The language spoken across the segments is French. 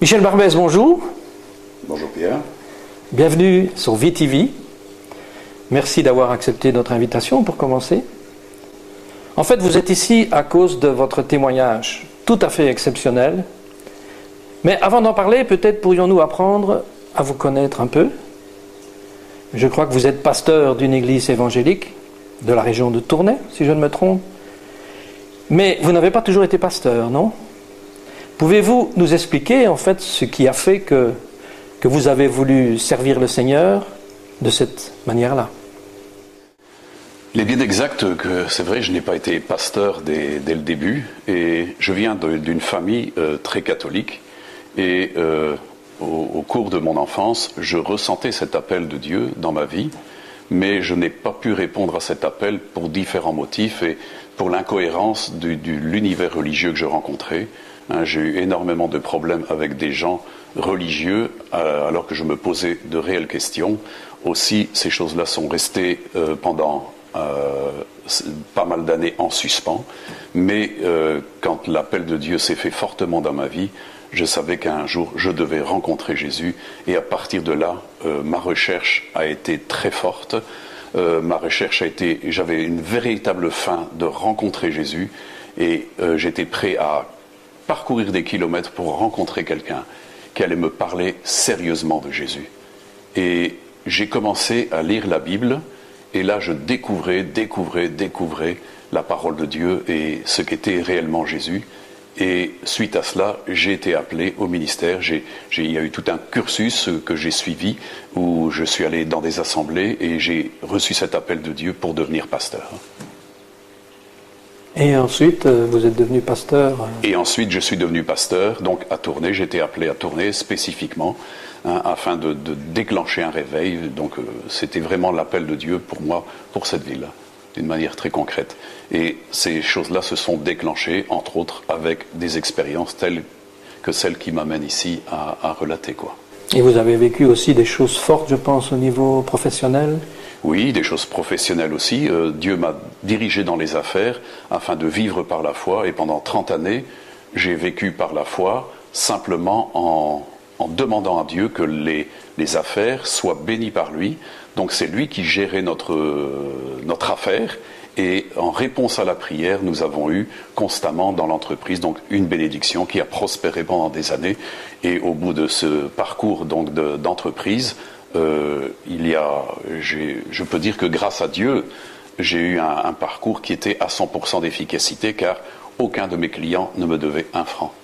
Michel Barbès, bonjour. Bonjour Pierre. Bienvenue sur VTV. Merci d'avoir accepté notre invitation pour commencer. En fait, vous êtes ici à cause de votre témoignage tout à fait exceptionnel. Mais avant d'en parler, peut-être pourrions-nous apprendre à vous connaître un peu. Je crois que vous êtes pasteur d'une église évangélique de la région de Tournai, si je ne me trompe. Mais vous n'avez pas toujours été pasteur, non ? Pouvez-vous nous expliquer en fait ce qui a fait que vous avez voulu servir le Seigneur de cette manière-là? Il est bien exact que c'est vrai, je n'ai pas été pasteur dès le début et je viens d'une famille très catholique et au cours de mon enfance, je ressentais cet appel de Dieu dans ma vie, mais je n'ai pas pu répondre à cet appel pour différents motifs et pour l'incohérence de l'univers religieux que je rencontrais. J'ai eu énormément de problèmes avec des gens religieux alors que je me posais de réelles questions. Aussi, ces choses-là sont restées pendant pas mal d'années en suspens. Mais quand l'appel de Dieu s'est fait fortement dans ma vie, je savais qu'un jour je devais rencontrer Jésus. Et à partir de là, ma recherche a été très forte. J'avais une véritable faim de rencontrer Jésus. Et j'étais prêt à parcourir des kilomètres pour rencontrer quelqu'un qui allait me parler sérieusement de Jésus. Et j'ai commencé à lire la Bible, et là je découvrais la parole de Dieu et ce qu'était réellement Jésus. Et suite à cela, j'ai été appelé au ministère. Il y a eu tout un cursus que j'ai suivi, où je suis allé dans des assemblées, et j'ai reçu cet appel de Dieu pour devenir pasteur. Et ensuite, vous êtes devenu pasteur. Et ensuite, je suis devenu pasteur, donc à Tournai. J'ai été appelé à Tournai spécifiquement, afin de déclencher un réveil. Donc c'était vraiment l'appel de Dieu pour moi, pour cette ville, d'une manière très concrète. Et ces choses-là se sont déclenchées, entre autres, avec des expériences telles que celles qui m'amènent ici à relater, quoi. Et vous avez vécu aussi des choses fortes, je pense, au niveau professionnel? Oui, des choses professionnelles aussi. Dieu m'a dirigé dans les affaires afin de vivre par la foi. Et pendant 30 années, j'ai vécu par la foi simplement en demandant à Dieu que les affaires soient bénies par lui. Donc c'est lui qui gérait notre affaire. Et en réponse à la prière, nous avons eu constamment dans l'entreprise donc une bénédiction qui a prospéré pendant des années. Et au bout de ce parcours donc d'entreprise, je peux dire que grâce à Dieu, j'ai eu un parcours qui était à 100% d'efficacité, car aucun de mes clients ne me devait un franc.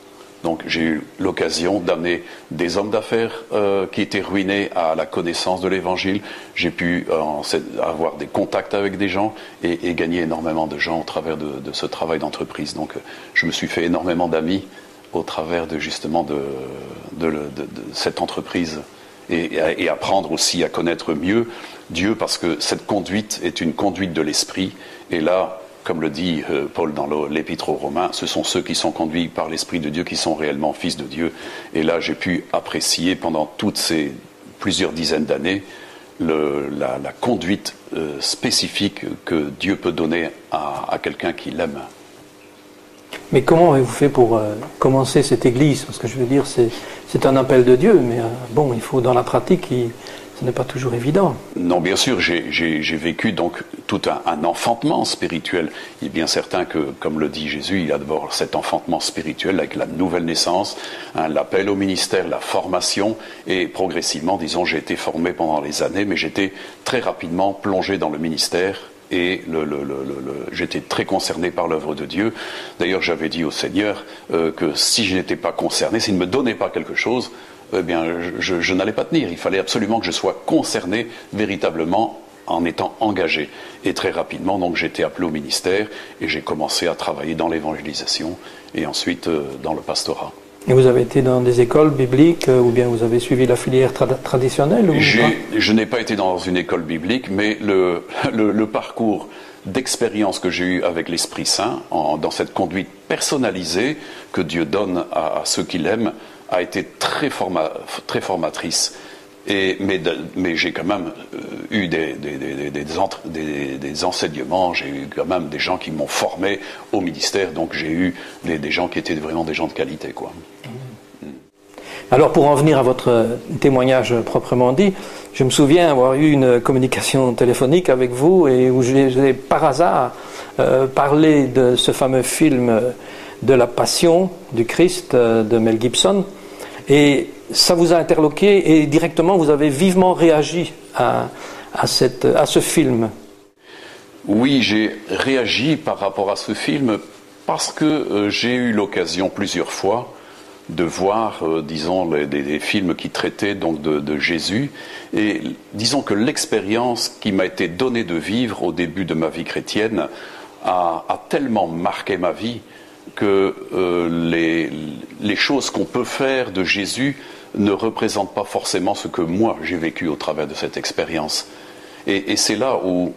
Donc j'ai eu l'occasion d'amener des hommes d'affaires qui étaient ruinés à la connaissance de l'Évangile. J'ai pu avoir des contacts avec des gens et gagner énormément de gens au travers de ce travail d'entreprise. Donc je me suis fait énormément d'amis au travers de cette entreprise. Et apprendre aussi à connaître mieux Dieu, parce que cette conduite est une conduite de l'esprit. Et là, comme le dit Paul dans l'Épître aux Romains, ce sont ceux qui sont conduits par l'Esprit de Dieu qui sont réellement fils de Dieu. Et là, j'ai pu apprécier pendant toutes ces plusieurs dizaines d'années la conduite spécifique que Dieu peut donner à quelqu'un qui l'aime. Mais comment avez-vous fait pour commencer cette église? Parce que je veux dire, c'est un appel de Dieu, mais bon, il faut dans la pratique, ce n'est pas toujours évident. Non, bien sûr, j'ai vécu donc tout un enfantement spirituel. Il est bien certain que, comme le dit Jésus, il y a d'abord cet enfantement spirituel avec la nouvelle naissance, l'appel au ministère, la formation, et progressivement, disons, j'ai été formé pendant les années, mais j'étais très rapidement plongé dans le ministère. Et j'étais très concerné par l'œuvre de Dieu. D'ailleurs, j'avais dit au Seigneur que si je n'étais pas concerné, s'il ne me donnait pas quelque chose, eh bien, je n'allais pas tenir. Il fallait absolument que je sois concerné véritablement en étant engagé. Et très rapidement, donc, j'ai été appelé au ministère et j'ai commencé à travailler dans l'évangélisation et ensuite dans le pastorat. Et vous avez été dans des écoles bibliques ou bien vous avez suivi la filière traditionnelle ou Je n'ai pas été dans une école biblique, mais le parcours d'expérience que j'ai eu avec l'Esprit Saint, dans cette conduite personnalisée que Dieu donne à ceux qu'il aime, a été très formatrice. Mais j'ai quand même eu des enseignements, j'ai eu quand même des gens qui m'ont formé au ministère, donc j'ai eu des gens qui étaient vraiment des gens de qualité, quoi. Alors pour en venir à votre témoignage proprement dit, je me souviens avoir eu une communication téléphonique avec vous et où j'ai par hasard parlé de ce fameux film de la Passion du Christ de Mel Gibson, et ça vous a interloqué et directement vous avez vivement réagi à ce film. Oui, j'ai réagi par rapport à ce film parce que j'ai eu l'occasion plusieurs fois de voir, disons, des films qui traitaient donc de Jésus. Et disons que l'expérience qui m'a été donnée de vivre au début de ma vie chrétienne a tellement marqué ma vie que les choses qu'on peut faire de Jésus ne représentent pas forcément ce que moi j'ai vécu au travers de cette expérience. Et c'est là où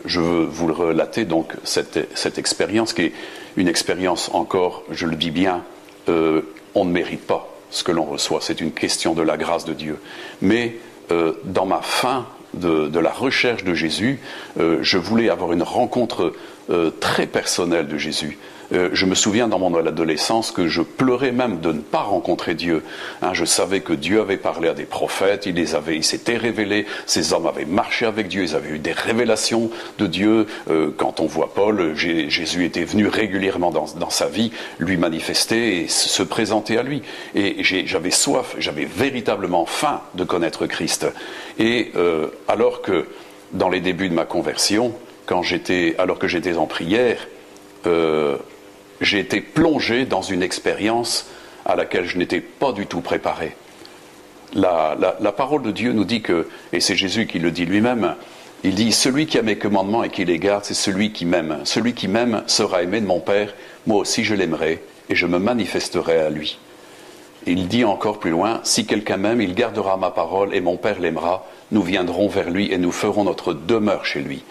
je veux vous le relater, donc cette expérience qui est une expérience encore, je le dis bien, on ne mérite pas ce que l'on reçoit, c'est une question de la grâce de Dieu. Mais dans ma fin de la recherche de Jésus, je voulais avoir une rencontre très personnelle de Jésus. Je me souviens dans mon adolescence que je pleurais même de ne pas rencontrer Dieu. Je savais que Dieu avait parlé à des prophètes, il s'était révélé, ces hommes avaient marché avec Dieu, ils avaient eu des révélations de Dieu. Quand on voit Paul, Jésus était venu régulièrement dans sa vie, lui manifester et se présenter à lui. Et j'avais soif, j'avais véritablement faim de connaître Christ. Et alors que dans les débuts de ma conversion, alors que j'étais en prière, j'ai été plongé dans une expérience à laquelle je n'étais pas du tout préparé. La parole de Dieu nous dit que, et c'est Jésus qui le dit lui-même, il dit « Celui qui a mes commandements et qui les garde, c'est celui qui m'aime. Celui qui m'aime sera aimé de mon Père, moi aussi je l'aimerai et je me manifesterai à lui. » Il dit encore plus loin « Si quelqu'un m'aime, il gardera ma parole et mon Père l'aimera. Nous viendrons vers lui et nous ferons notre demeure chez lui. »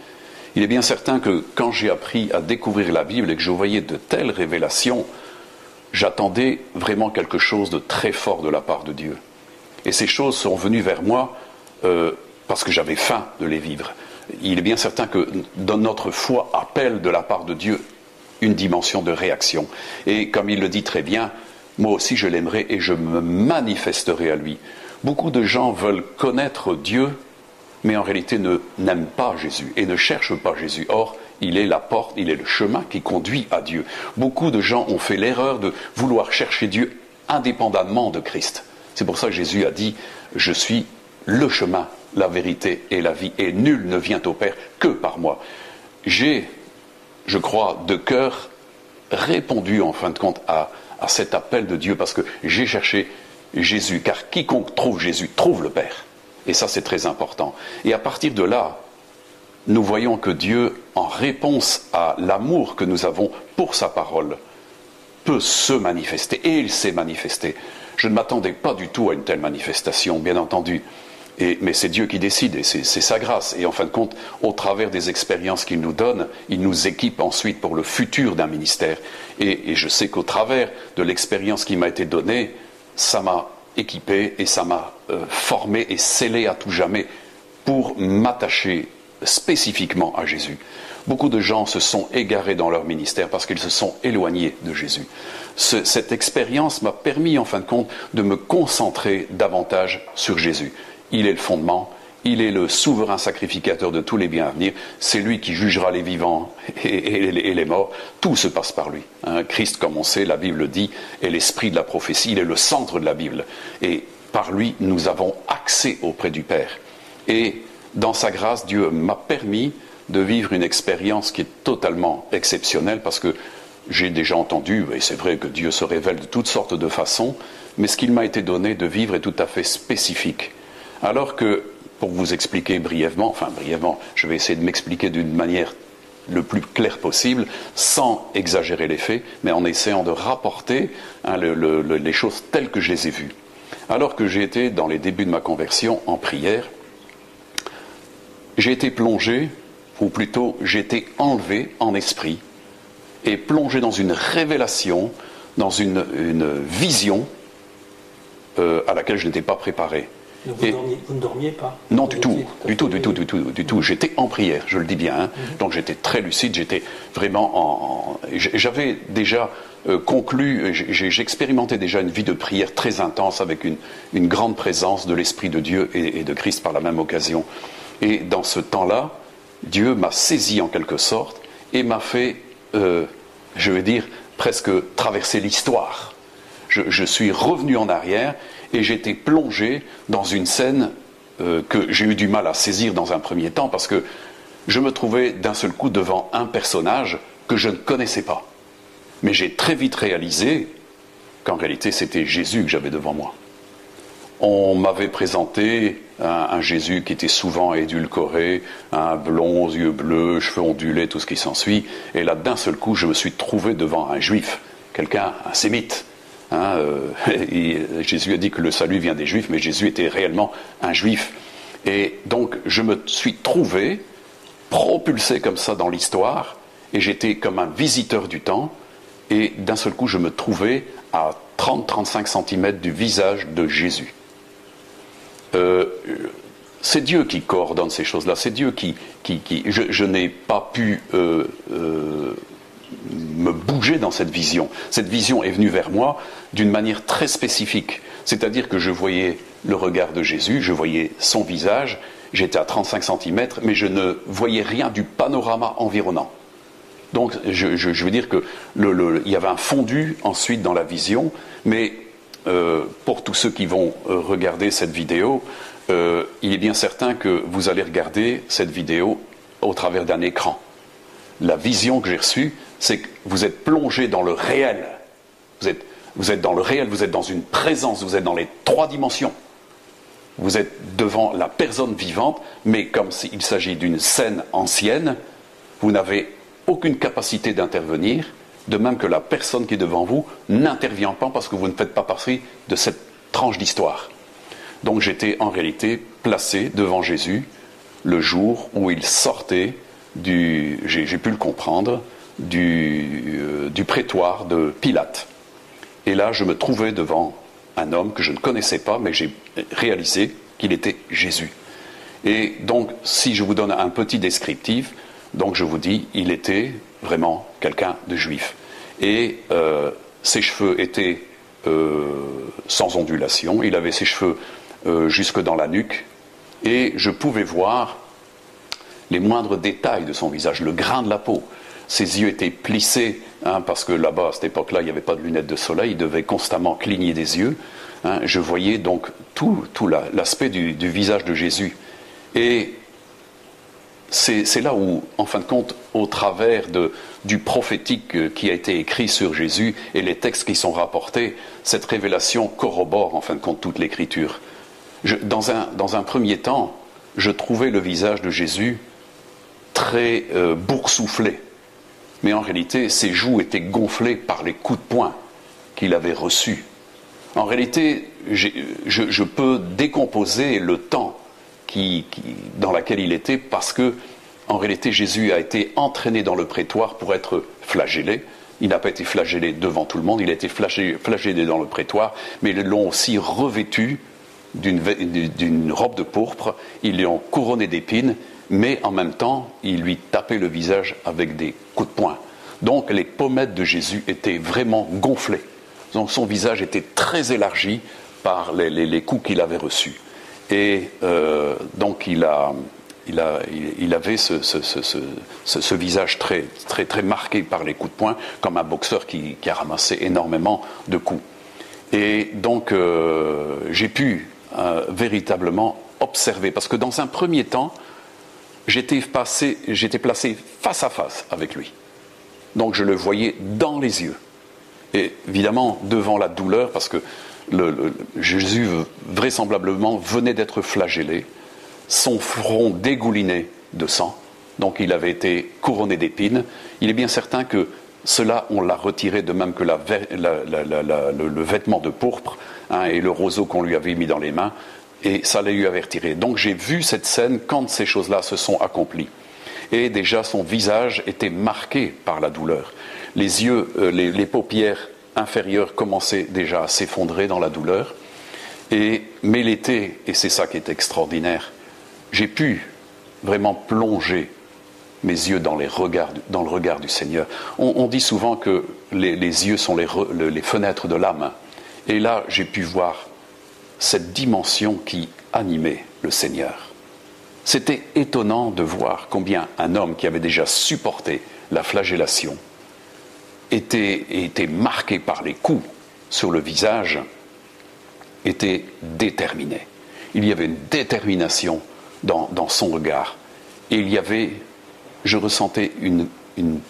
Il est bien certain que quand j'ai appris à découvrir la Bible et que je voyais de telles révélations, j'attendais vraiment quelque chose de très fort de la part de Dieu. Et ces choses sont venues vers moi parce que j'avais faim de les vivre. Il est bien certain que notre foi appelle de la part de Dieu une dimension de réaction. Et comme il le dit très bien, moi aussi je l'aimerai et je me manifesterai à lui. Beaucoup de gens veulent connaître Dieu, mais en réalité n'aiment pas Jésus et ne cherchent pas Jésus. Or, il est la porte, il est le chemin qui conduit à Dieu. Beaucoup de gens ont fait l'erreur de vouloir chercher Dieu indépendamment de Christ. C'est pour ça que Jésus a dit « Je suis le chemin, la vérité et la vie, et nul ne vient au Père que par moi. » J'ai, je crois, de cœur répondu en fin de compte à cet appel de Dieu parce que j'ai cherché Jésus, car quiconque trouve Jésus trouve le Père. Et ça, c'est très important. Et à partir de là, nous voyons que Dieu, en réponse à l'amour que nous avons pour sa parole, peut se manifester. Et il s'est manifesté. Je ne m'attendais pas du tout à une telle manifestation, bien entendu. Mais c'est Dieu qui décide, et c'est sa grâce. Et en fin de compte, au travers des expériences qu'il nous donne, il nous équipe ensuite pour le futur d'un ministère. Et je sais qu'au travers de l'expérience qui m'a été donnée, ça m'a équipé et ça m'a formé et scellé à tout jamais pour m'attacher spécifiquement à Jésus. Beaucoup de gens se sont égarés dans leur ministère parce qu'ils se sont éloignés de Jésus. Cette expérience m'a permis en fin de compte de me concentrer davantage sur Jésus. Il est le fondement, il est le souverain sacrificateur de tous les biens à venir, c'est lui qui jugera les vivants et les morts, tout se passe par lui. Christ, comme on sait, la Bible dit, est l'esprit de la prophétie, il est le centre de la Bible. Et par lui, nous avons accès auprès du Père. Et dans sa grâce, Dieu m'a permis de vivre une expérience qui est totalement exceptionnelle parce que j'ai déjà entendu, et c'est vrai que Dieu se révèle de toutes sortes de façons, mais ce qu'il m'a été donné de vivre est tout à fait spécifique. Alors que, pour vous expliquer brièvement, je vais essayer de m'expliquer d'une manière le plus claire possible, sans exagérer les faits, mais en essayant de rapporter les choses telles que je les ai vues. Alors que j'ai été, dans les débuts de ma conversion, en prière, j'ai été plongé, ou plutôt j'ai été enlevé en esprit, et plongé dans une révélation, dans une vision à laquelle je n'étais pas préparé. Vous ne dormiez pas? Non, du tout. J'étais en prière, je le dis bien. Donc j'étais très lucide, j'étais vraiment J'avais déjà conclu, j'expérimentais déjà une vie de prière très intense avec une grande présence de l'Esprit de Dieu et de Christ par la même occasion. Et dans ce temps-là, Dieu m'a saisi en quelque sorte et m'a fait, je vais dire, presque traverser l'histoire. Je suis revenu en arrière et j'étais plongé dans une scène que j'ai eu du mal à saisir dans un premier temps parce que je me trouvais d'un seul coup devant un personnage que je ne connaissais pas. Mais j'ai très vite réalisé qu'en réalité c'était Jésus que j'avais devant moi. On m'avait présenté un Jésus qui était souvent édulcoré, un blond, aux yeux bleus, cheveux ondulés, tout ce qui s'ensuit. Et là, d'un seul coup, je me suis trouvé devant un juif, quelqu'un, un sémite. Jésus a dit que le salut vient des juifs, mais Jésus était réellement un juif. Et donc, je me suis trouvé propulsé comme ça dans l'histoire, et j'étais comme un visiteur du temps, et d'un seul coup, je me trouvais à 30-35 cm du visage de Jésus. C'est Dieu qui coordonne ces choses-là, c'est Dieu qui je n'ai pas pu me bouger dans cette vision. Cette vision est venue vers moi d'une manière très spécifique, c'est-à-dire que je voyais le regard de Jésus, je voyais son visage, j'étais à 35 cm, mais je ne voyais rien du panorama environnant. Donc je veux dire que il y avait un fondu ensuite dans la vision, mais pour tous ceux qui vont regarder cette vidéo, il est bien certain que vous allez regarder cette vidéo au travers d'un écran. La vision que j'ai reçue, c'est que vous êtes plongé dans le réel. Vous êtes dans le réel, vous êtes dans une présence, vous êtes dans les 3 dimensions. Vous êtes devant la personne vivante, mais comme s'il s'agit d'une scène ancienne, vous n'avez aucune capacité d'intervenir, de même que la personne qui est devant vous n'intervient pas parce que vous ne faites pas partie de cette tranche d'histoire. Donc j'étais en réalité placé devant Jésus le jour où il sortait j'ai pu le comprendre, du prétoire de Pilate. Et là, je me trouvais devant un homme que je ne connaissais pas, mais j'ai réalisé qu'il était Jésus. Et donc, si je vous donne un petit descriptif, donc je vous dis, il était vraiment quelqu'un de juif. Et ses cheveux étaient sans ondulation, il avait ses cheveux jusque dans la nuque, et je pouvais voir les moindres détails de son visage, le grain de la peau. Ses yeux étaient plissés, parce que là-bas, à cette époque-là, il n'y avait pas de lunettes de soleil, il devait constamment cligner des yeux. Je voyais donc tout l'aspect du visage de Jésus. Et c'est là où, en fin de compte, au travers du prophétique qui a été écrit sur Jésus et les textes qui sont rapportés, cette révélation corrobore, en fin de compte, toute l'Écriture. Dans un premier temps, je trouvais le visage de Jésus très boursouflé. Mais en réalité, ses joues étaient gonflées par les coups de poing qu'il avait reçus. En réalité, je peux décomposer le temps dans lequel il était, parce que, en réalité, Jésus a été entraîné dans le prétoire pour être flagellé. Il n'a pas été flagellé devant tout le monde, il a été flagellé dans le prétoire, mais ils l'ont aussi revêtu d'une robe de pourpre, ils lui ont couronné d'épines, mais en même temps, ils lui tapaient le visage avec des coups de poing. Donc les pommettes de Jésus étaient vraiment gonflées. Donc son visage était très élargi par les coups qu'il avait reçus. Et donc il avait ce visage très, très, très marqué par les coups de poing, comme un boxeur qui a ramassé énormément de coups. Et donc j'ai pu véritablement observer, parce que dans un premier temps, j'étais placé face à face avec lui. Donc je le voyais dans les yeux. Et évidemment, devant la douleur, parce que Jésus vraisemblablement venait d'être flagellé, son front dégouliné de sang, donc il avait été couronné d'épines. Il est bien certain que cela, on l'a retiré, de même que le vêtement de pourpre et le roseau qu'on lui avait mis dans les mains, et ça lui avait retiré. Donc j'ai vu cette scène quand ces choses-là se sont accomplies. Et déjà son visage était marqué par la douleur. Les yeux, les paupières inférieures commençaient déjà à s'effondrer dans la douleur. Mais l'été, et c'est ça qui est extraordinaire, j'ai pu vraiment plonger mes yeux dans le regard du Seigneur. On dit souvent que les yeux sont les fenêtres de l'âme. Et là, j'ai pu voir cette dimension qui animait le Seigneur. C'était étonnant de voir combien un homme qui avait déjà supporté la flagellation était marqué par les coups sur le visage, était déterminé. Il y avait une détermination dans son regard. Et il y avait, je ressentais une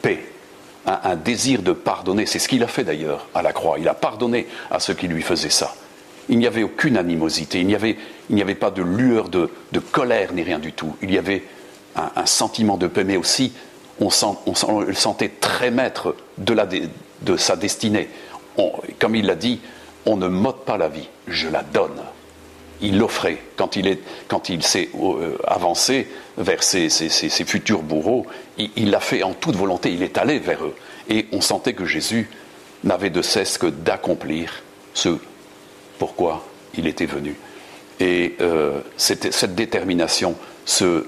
paix, un désir de pardonner. C'est ce qu'il a fait d'ailleurs à la croix. Il a pardonné à ceux qui lui faisaient ça. Il n'y avait aucune animosité, il n'y avait pas de lueur de colère ni rien du tout. Il y avait un sentiment de paix, mais aussi on le sentait très maître de sa destinée. Comme il l'a dit, on ne m'ôte pas la vie, je la donne. Il l'offrait. Quand il s'est avancé vers ses futurs bourreaux, il l'a fait en toute volonté, il est allé vers eux. Et on sentait que Jésus n'avait de cesse que d'accomplir ce pourquoi il était venu. Et cette détermination se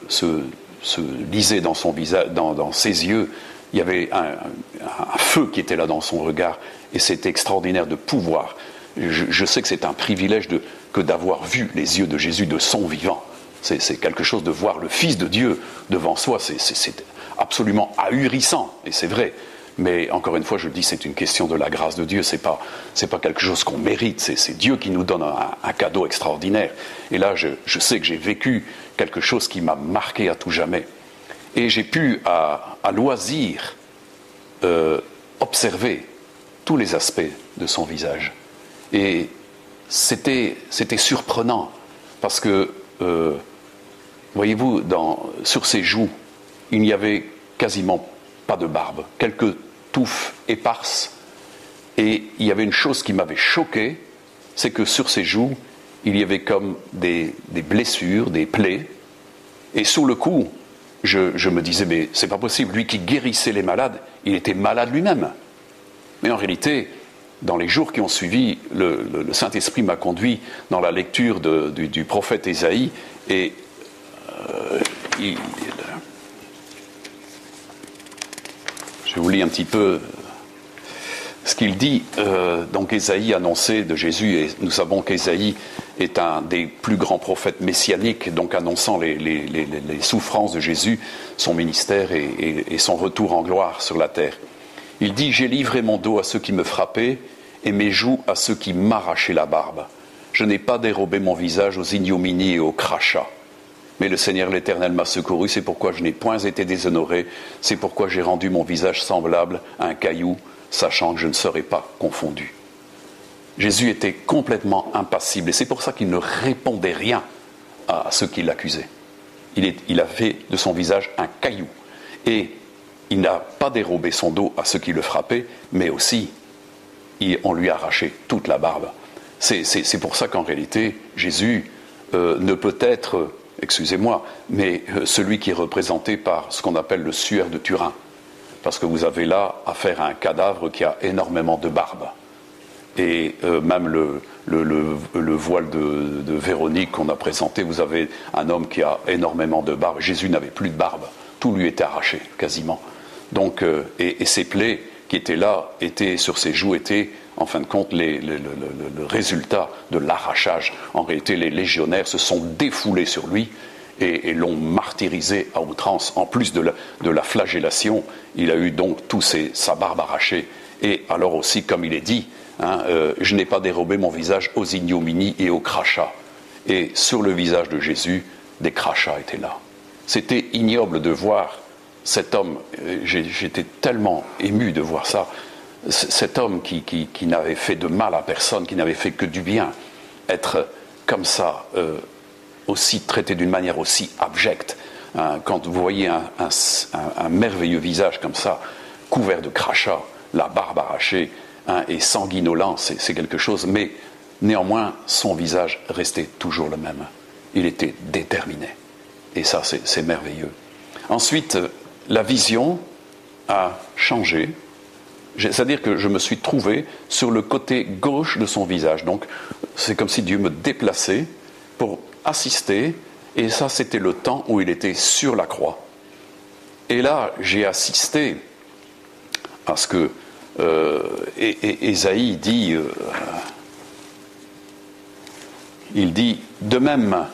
lisait dans son visage, dans ses yeux. Il y avait un feu qui était là dans son regard, et c'était extraordinaire de pouvoir. Je sais que c'est un privilège que d'avoir vu les yeux de Jésus de son vivant. C'est quelque chose de voir le Fils de Dieu devant soi, c'est absolument ahurissant, et c'est vrai. Mais encore une fois, je dis, c'est une question de la grâce de Dieu, c'est pas quelque chose qu'on mérite, c'est Dieu qui nous donne un cadeau extraordinaire. Et là, je sais que j'ai vécu quelque chose qui m'a marqué à tout jamais. Et j'ai pu, à loisir, observer tous les aspects de son visage. Et c'était surprenant, parce que, voyez-vous, sur ses joues, il n'y avait quasiment pas de barbe, quelques touffes éparses. Et il y avait une chose qui m'avait choqué, c'est que sur ses joues, il y avait comme des blessures, des plaies. Et sur le coup, je me disais, mais c'est pas possible, lui qui guérissait les malades, il était malade lui-même. Mais en réalité, dans les jours qui ont suivi, le Saint-Esprit m'a conduit dans la lecture du prophète Ésaïe, et je vous lis un petit peu ce qu'il dit. Donc Ésaïe annonçait de Jésus, et nous savons qu'Ésaïe est un des plus grands prophètes messianiques, donc annonçant les souffrances de Jésus, son ministère et son retour en gloire sur la terre. Il dit « J'ai livré mon dos à ceux qui me frappaient, et mes joues à ceux qui m'arrachaient la barbe. Je n'ai pas dérobé mon visage aux ignominies et aux crachats. Mais le Seigneur l'Éternel m'a secouru, c'est pourquoi je n'ai point été déshonoré, c'est pourquoi j'ai rendu mon visage semblable à un caillou, sachant que je ne serai pas confondu. » Jésus était complètement impassible, et c'est pour ça qu'il ne répondait rien à ceux qui l'accusaient. Il a fait de son visage un caillou, et il n'a pas dérobé son dos à ceux qui le frappaient, mais aussi on lui a arraché toute la barbe. C'est pour ça qu'en réalité, Jésus ne peut être, excusez-moi, mais celui qui est représenté par ce qu'on appelle le suaire de Turin. Parce que vous avez là affaire à un cadavre qui a énormément de barbe. Et même le voile de Véronique qu'on a présenté, vous avez un homme qui a énormément de barbe. Jésus n'avait plus de barbe. Tout lui était arraché, quasiment. Donc, et ses plaies qui étaient là, sur ses joues, étaient en fin de compte le résultat de l'arrachage. En réalité, les légionnaires se sont défoulés sur lui et l'ont martyrisé à outrance. En plus de la flagellation, il a eu donc sa barbe arrachée. Et alors aussi, comme il est dit, je n'ai pas dérobé mon visage aux ignominies et aux crachats. Et sur le visage de Jésus, des crachats étaient là. C'était ignoble de voir cet homme, j'étais tellement ému de voir ça, cet homme qui n'avait fait de mal à personne, qui n'avait fait que du bien, être comme ça, aussi traité d'une manière aussi abjecte. Quand vous voyez un merveilleux visage comme ça, couvert de crachats, la barbe arrachée, et sanguinolent, c'est quelque chose, mais néanmoins, son visage restait toujours le même. Il était déterminé. Et ça, c'est merveilleux. Ensuite, la vision a changé C'est-à-dire que je me suis trouvé sur le côté gauche de son visage. Donc, c'est comme si Dieu me déplaçait pour assister. Et ça, c'était le temps où il était sur la croix. Et là, j'ai assisté à ce que Ésaïe dit, il dit, de même,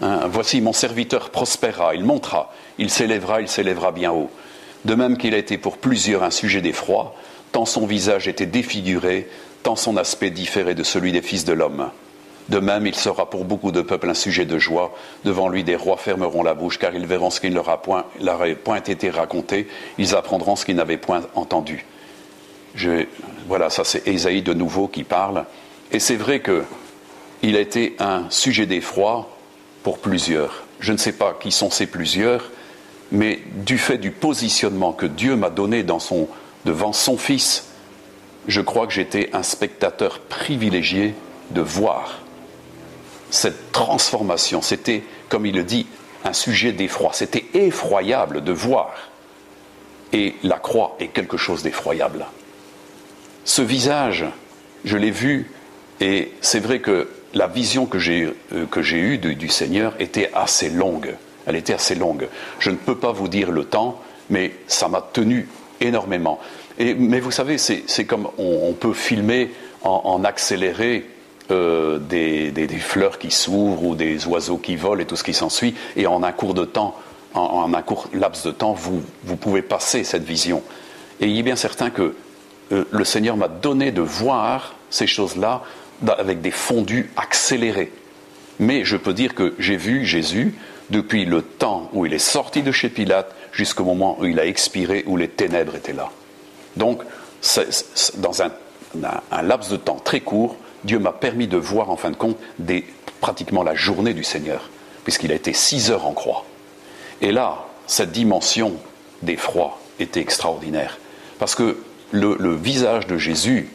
hein, voici mon serviteur prospérera, il montera, il s'élèvera bien haut. De même qu'il a été pour plusieurs un sujet d'effroi, tant son visage était défiguré, tant son aspect différait de celui des fils de l'homme. De même, il sera pour beaucoup de peuples un sujet de joie. Devant lui, des rois fermeront la bouche, car ils verront ce qui ne leur a point été raconté. Ils apprendront ce qu'ils n'avaient point entendu. Voilà, ça c'est Ésaïe de nouveau qui parle. Et c'est vrai qu'il a été un sujet d'effroi pour plusieurs. Je ne sais pas qui sont ces plusieurs, mais du fait du positionnement que Dieu m'a donné devant son Fils, je crois que j'étais un spectateur privilégié de voir cette transformation. C'était, comme il le dit, un sujet d'effroi. C'était effroyable de voir. Et la croix est quelque chose d'effroyable. Ce visage, je l'ai vu, et c'est vrai que la vision que j'ai eue du Seigneur était assez longue. Elle était assez longue. Je ne peux pas vous dire le temps, mais ça m'a tenu énormément. Mais vous savez, c'est comme on peut filmer en accéléré des fleurs qui s'ouvrent ou des oiseaux qui volent et tout ce qui s'ensuit, et en un court laps de temps, vous pouvez passer cette vision. Et il est bien certain que le Seigneur m'a donné de voir ces choses-là avec des fondus accélérés. Mais je peux dire que j'ai vu Jésus depuis le temps où il est sorti de chez Pilate jusqu'au moment où il a expiré, où les ténèbres étaient là. Donc, dans un laps de temps très court, Dieu m'a permis de voir, en fin de compte, pratiquement la journée du Seigneur, puisqu'il a été 6 heures en croix. Et là, cette dimension d'effroi était extraordinaire. Parce que le visage de Jésus,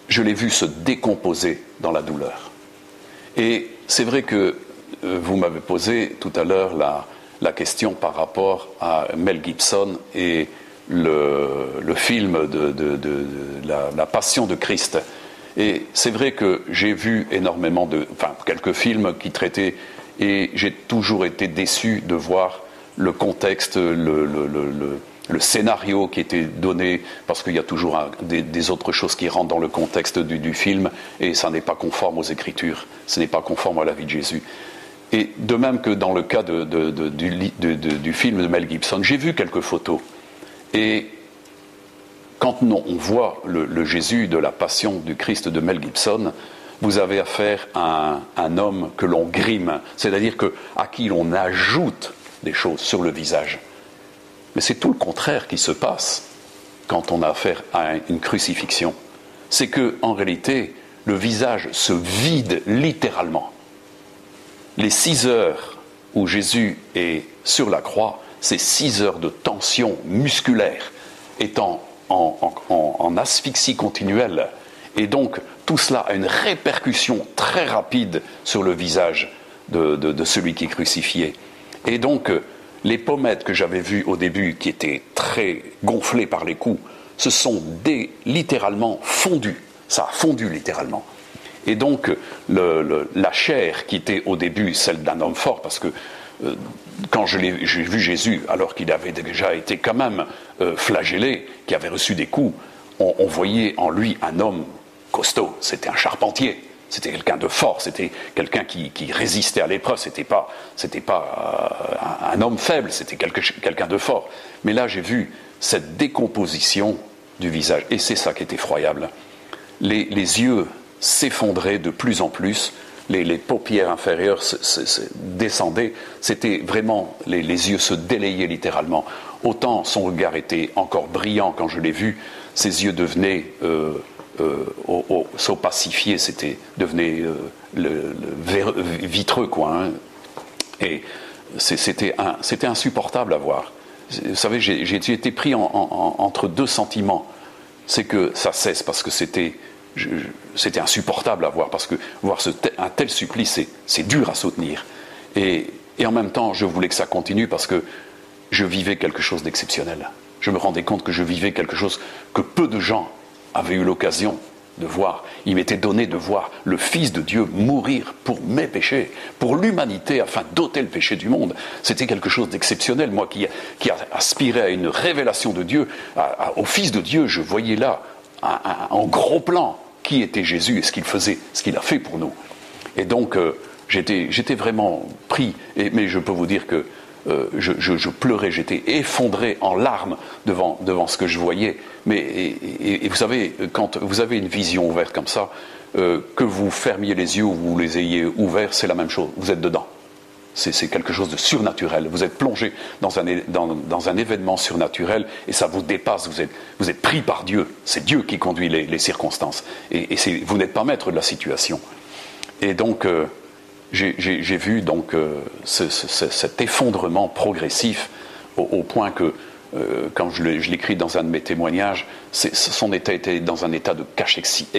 je l'ai vu se décomposer dans la douleur. Et c'est vrai que vous m'avez posé tout à l'heure la question par rapport à Mel Gibson et le film de la Passion de Christ. Et c'est vrai que j'ai vu énormément quelques films qui traitaient, et j'ai toujours été déçu de voir le contexte, le scénario qui était donné, parce qu'il y a toujours des autres choses qui rentrent dans le contexte du film, et ça n'est pas conforme aux Écritures, ce n'est pas conforme à la vie de Jésus. Et de même que dans le cas du film de Mel Gibson, j'ai vu quelques photos. Et quand on voit le Jésus de la Passion du Christ de Mel Gibson, vous avez affaire à un homme que l'on grime, c'est-à-dire à qui l'on ajoute des choses sur le visage. Mais c'est tout le contraire qui se passe quand on a affaire à une crucifixion. C'est qu'en réalité, le visage se vide littéralement. Les 6 heures où Jésus est sur la croix, c'est 6 heures de tension musculaire, étant en asphyxie continuelle. Et donc, tout cela a une répercussion très rapide sur le visage de celui qui est crucifié. Et donc, les pommettes que j'avais vues au début, qui étaient très gonflées par les coups, se sont littéralement fondues. Ça a fondu littéralement. Et donc, la chair qui était au début celle d'un homme fort, parce que quand j'ai vu Jésus, alors qu'il avait déjà été quand même flagellé, qui avait reçu des coups, on voyait en lui un homme costaud. C'était un charpentier, c'était quelqu'un de fort, c'était quelqu'un qui résistait à l'épreuve, c'était pas un homme faible, c'était quelqu'un de fort. Mais là, j'ai vu cette décomposition du visage, et c'est ça qui est effroyable. Les yeux s'effondraient de plus en plus, les paupières inférieures descendaient, c'était vraiment, les yeux se délayaient littéralement. Autant son regard était encore brillant quand je l'ai vu, ses yeux devenaient s'opacifier, devenait vitreux, quoi. Hein. Et c'était insupportable à voir. Vous savez, j'ai été pris entre deux sentiments. C'est que ça cesse, parce que c'était insupportable à voir, parce que voir un tel supplice, c'est dur à soutenir. Et en même temps, je voulais que ça continue, parce que je vivais quelque chose d'exceptionnel. je me rendais compte que je vivais quelque chose que peu de gens avaient eu l'occasion de voir. Il m'était donné de voir le Fils de Dieu mourir pour mes péchés, pour l'humanité, afin d'ôter le péché du monde. C'était quelque chose d'exceptionnel. Moi qui aspirais à une révélation de Dieu, au Fils de Dieu, je voyais là, en gros plan, qui était Jésus et ce qu'il faisait, ce qu'il a fait pour nous. Et donc, j'étais vraiment pris, mais je peux vous dire que je pleurais, j'étais effondré en larmes devant ce que je voyais. Mais et vous savez, quand vous avez une vision ouverte comme ça, que vous fermiez les yeux ou vous les ayez ouverts, c'est la même chose. Vous êtes dedans. C'est quelque chose de surnaturel. Vous êtes plongé dans un événement surnaturel et ça vous dépasse. Vous êtes pris par Dieu. C'est Dieu qui conduit les circonstances. Et vous n'êtes pas maître de la situation. Et donc, j'ai vu donc cet effondrement progressif au point que, quand je l'écris dans un de mes témoignages, son état était dans un état de cachexie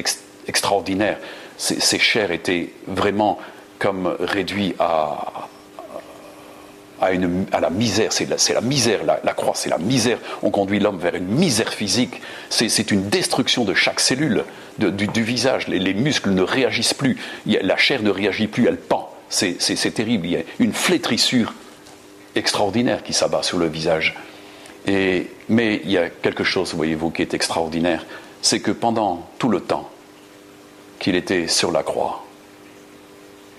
extraordinaire. Ses chairs étaient vraiment comme réduites à la misère. C'est la misère, la croix, c'est la misère. On conduit l'homme vers une misère physique. C'est une destruction de chaque cellule du visage. Les muscles ne réagissent plus. La chair ne réagit plus, elle pend. C'est terrible. Il y a une flétrissure extraordinaire qui s'abat sur le visage. Mais il y a quelque chose, voyez-vous, qui est extraordinaire. C'est que pendant tout le temps qu'il était sur la croix,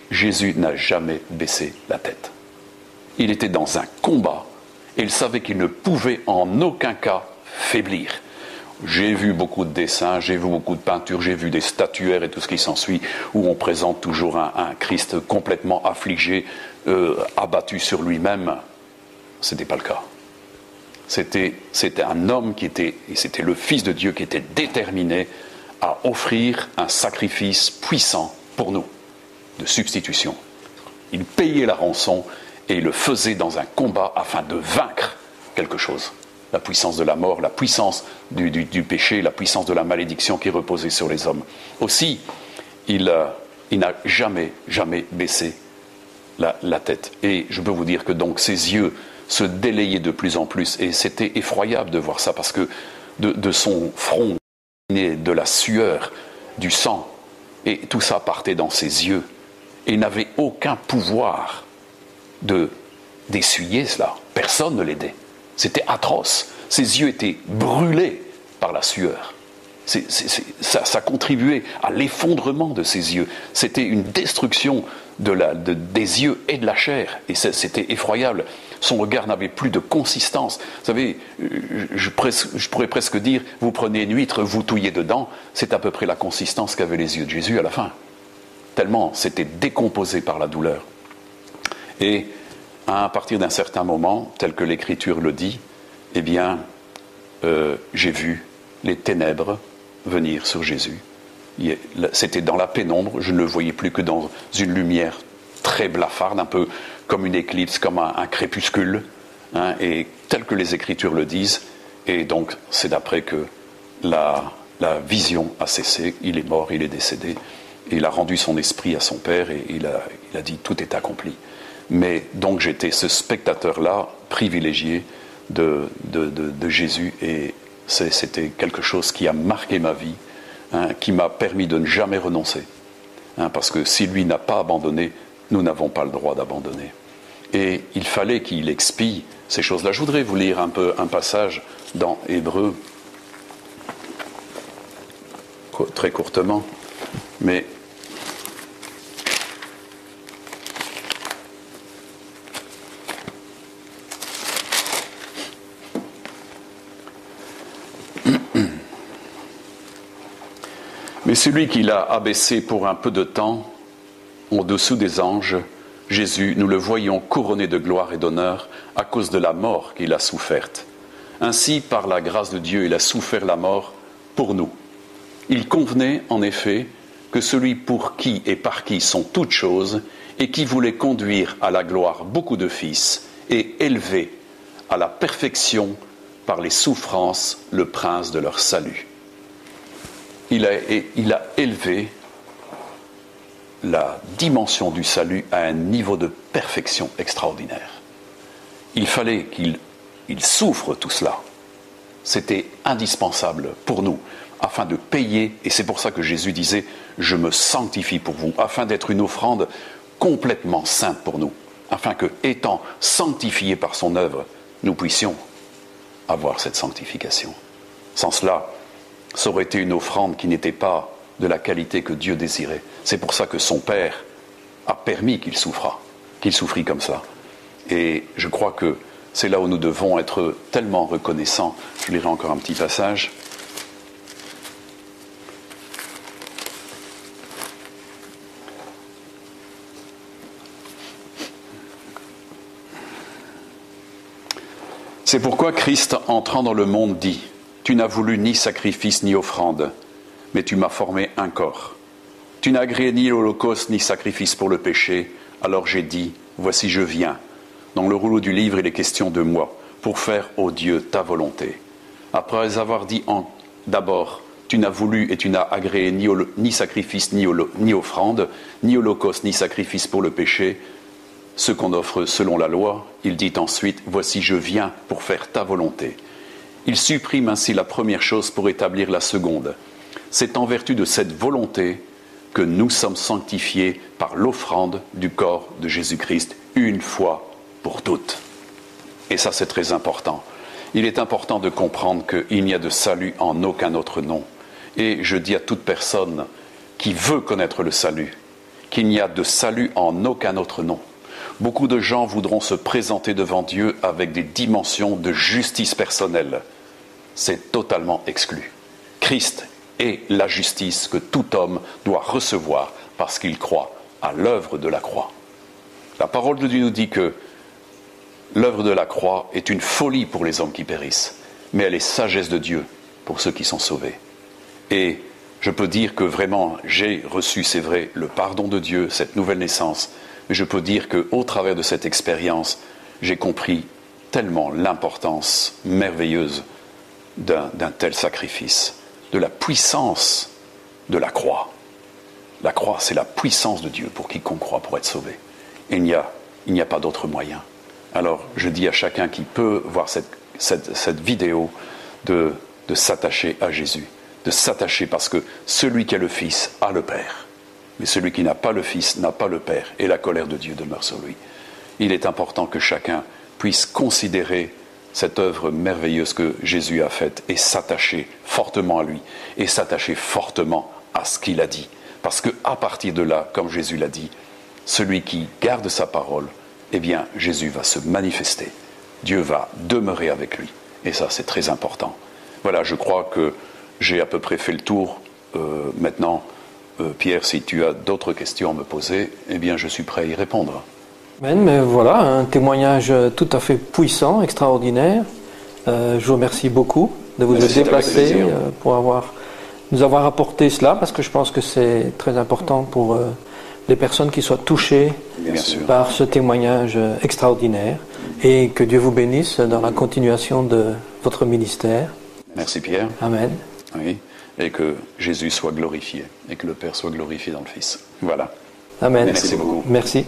Jésus n'a jamais baissé la tête. Il était dans un combat et il savait qu'il ne pouvait en aucun cas faiblir. J'ai vu beaucoup de dessins, j'ai vu beaucoup de peintures, j'ai vu des statuaires et tout ce qui s'ensuit, où on présente toujours un Christ complètement affligé, abattu sur lui-même. Ce n'était pas le cas. C'était un homme et c'était le Fils de Dieu qui était déterminé à offrir un sacrifice puissant pour nous, de substitution. Il payait la rançon et il le faisait dans un combat afin de vaincre quelque chose. La puissance de la mort, la puissance du péché, la puissance de la malédiction qui reposait sur les hommes. Aussi, il n'a jamais baissé la tête. Et je peux vous dire que donc ses yeux se délayaient de plus en plus. Et c'était effroyable de voir ça parce que de son front venait de la sueur, du sang. Et tout ça partait dans ses yeux. Et il n'avait aucun pouvoir d'essuyer cela. Personne ne l'aidait. C'était atroce. Ses yeux étaient brûlés par la sueur. Ça contribuait à l'effondrement de ses yeux. C'était une destruction des yeux et de la chair. Et c'était effroyable. Son regard n'avait plus de consistance. Vous savez, je pourrais presque dire, vous prenez une huître, vous touillez dedans, c'est à peu près la consistance qu'avaient les yeux de Jésus à la fin. Tellement c'était décomposé par la douleur. Et à partir d'un certain moment, tel que l'Écriture le dit, eh bien, j'ai vu les ténèbres venir sur Jésus. C'était dans la pénombre, je ne le voyais plus que dans une lumière très blafarde, un peu comme une éclipse, comme un crépuscule, hein, et tel que les Écritures le disent. Et donc, c'est d'après que la vision a cessé, il est mort, il est décédé, et il a rendu son esprit à son Père, et il a dit « tout est accompli ». Mais donc j'étais ce spectateur-là, privilégié de Jésus, et c'était quelque chose qui a marqué ma vie, hein, qui m'a permis de ne jamais renoncer. Hein, parce que si lui n'a pas abandonné, nous n'avons pas le droit d'abandonner. Et il fallait qu'il expie ces choses-là. Je voudrais vous lire un passage dans Hébreux, très courtement, mais mais celui qui l'a abaissé pour un peu de temps au-dessous des anges, Jésus, nous le voyons couronné de gloire et d'honneur à cause de la mort qu'il a soufferte. Ainsi, par la grâce de Dieu, il a souffert la mort pour nous. Il convenait, en effet, que celui pour qui et par qui sont toutes choses, et qui voulait conduire à la gloire beaucoup de fils, et élever à la perfection par les souffrances le prince de leur salut. Il a élevé la dimension du salut à un niveau de perfection extraordinaire. Il fallait qu'il souffre tout cela c'était indispensable pour nous, afin de payer, et c'est pour ça que Jésus disait « Je me sanctifie pour vous », afin d'être une offrande complètement sainte pour nous, afin que, étant sanctifiés par son œuvre, nous puissions avoir cette sanctification. Sans cela, ça aurait été une offrande qui n'était pas de la qualité que Dieu désirait. C'est pour ça que son Père a permis qu'il souffrit comme ça. Et je crois que c'est là où nous devons être tellement reconnaissants. Je lirai encore un petit passage. C'est pourquoi Christ, entrant dans le monde, dit « Tu n'as voulu ni sacrifice ni offrande, mais tu m'as formé un corps. Tu n'as agréé ni holocauste ni sacrifice pour le péché, alors j'ai dit « Voici je viens ». Dans le rouleau du livre, il est question de moi, pour faire, ô Dieu, ta volonté. Après avoir dit d'abord « Tu n'as voulu et tu n'as agréé ni sacrifice ni offrande, ni holocauste ni sacrifice pour le péché », ce qu'on offre selon la loi, il dit ensuite « Voici je viens pour faire ta volonté ». Il supprime ainsi la première chose pour établir la seconde. C'est en vertu de cette volonté que nous sommes sanctifiés par l'offrande du corps de Jésus-Christ une fois pour toutes. Et ça, c'est très important. Il est important de comprendre qu'il n'y a de salut en aucun autre nom. Et je dis à toute personne qui veut connaître le salut, qu'il n'y a de salut en aucun autre nom. Beaucoup de gens voudront se présenter devant Dieu avec des dimensions de justice personnelle. C'est totalement exclu. Christ est la justice que tout homme doit recevoir parce qu'il croit à l'œuvre de la croix. La parole de Dieu nous dit que l'œuvre de la croix est une folie pour les hommes qui périssent, mais elle est sagesse de Dieu pour ceux qui sont sauvés. Et je peux dire que vraiment, j'ai reçu, c'est vrai, le pardon de Dieu, cette nouvelle naissance, mais je peux dire qu'au travers de cette expérience, j'ai compris tellement l'importance merveilleuse d'un tel sacrifice, de la puissance de la croix. La croix, c'est la puissance de Dieu pour quiconque croit pour être sauvé. Il n'y a pas d'autre moyen. Alors, je dis à chacun qui peut voir cette vidéo de s'attacher à Jésus, de s'attacher parce que celui qui a le Fils a le Père. Mais celui qui n'a pas le Fils n'a pas le Père, et la colère de Dieu demeure sur lui. Il est important que chacun puisse considérer cette œuvre merveilleuse que Jésus a faite et s'attacher fortement à lui, et s'attacher fortement à ce qu'il a dit. Parce qu'à partir de là, comme Jésus l'a dit, celui qui garde sa parole, eh bien, Jésus va se manifester. Dieu va demeurer avec lui. Et ça, c'est très important. Voilà, je crois que j'ai à peu près fait le tour. Maintenant, Pierre, si tu as d'autres questions à me poser, eh bien, je suis prêt à y répondre. Amen, mais voilà, un témoignage tout à fait puissant, extraordinaire. Je vous remercie beaucoup de vous être déplacé pour nous avoir apporté cela, parce que je pense que c'est très important pour les personnes qui soient touchées par ce témoignage extraordinaire, et que Dieu vous bénisse dans la continuation de votre ministère. Merci Pierre. Amen. Oui, et que Jésus soit glorifié, et que le Père soit glorifié dans le Fils. Voilà. Amen. Merci beaucoup. Merci.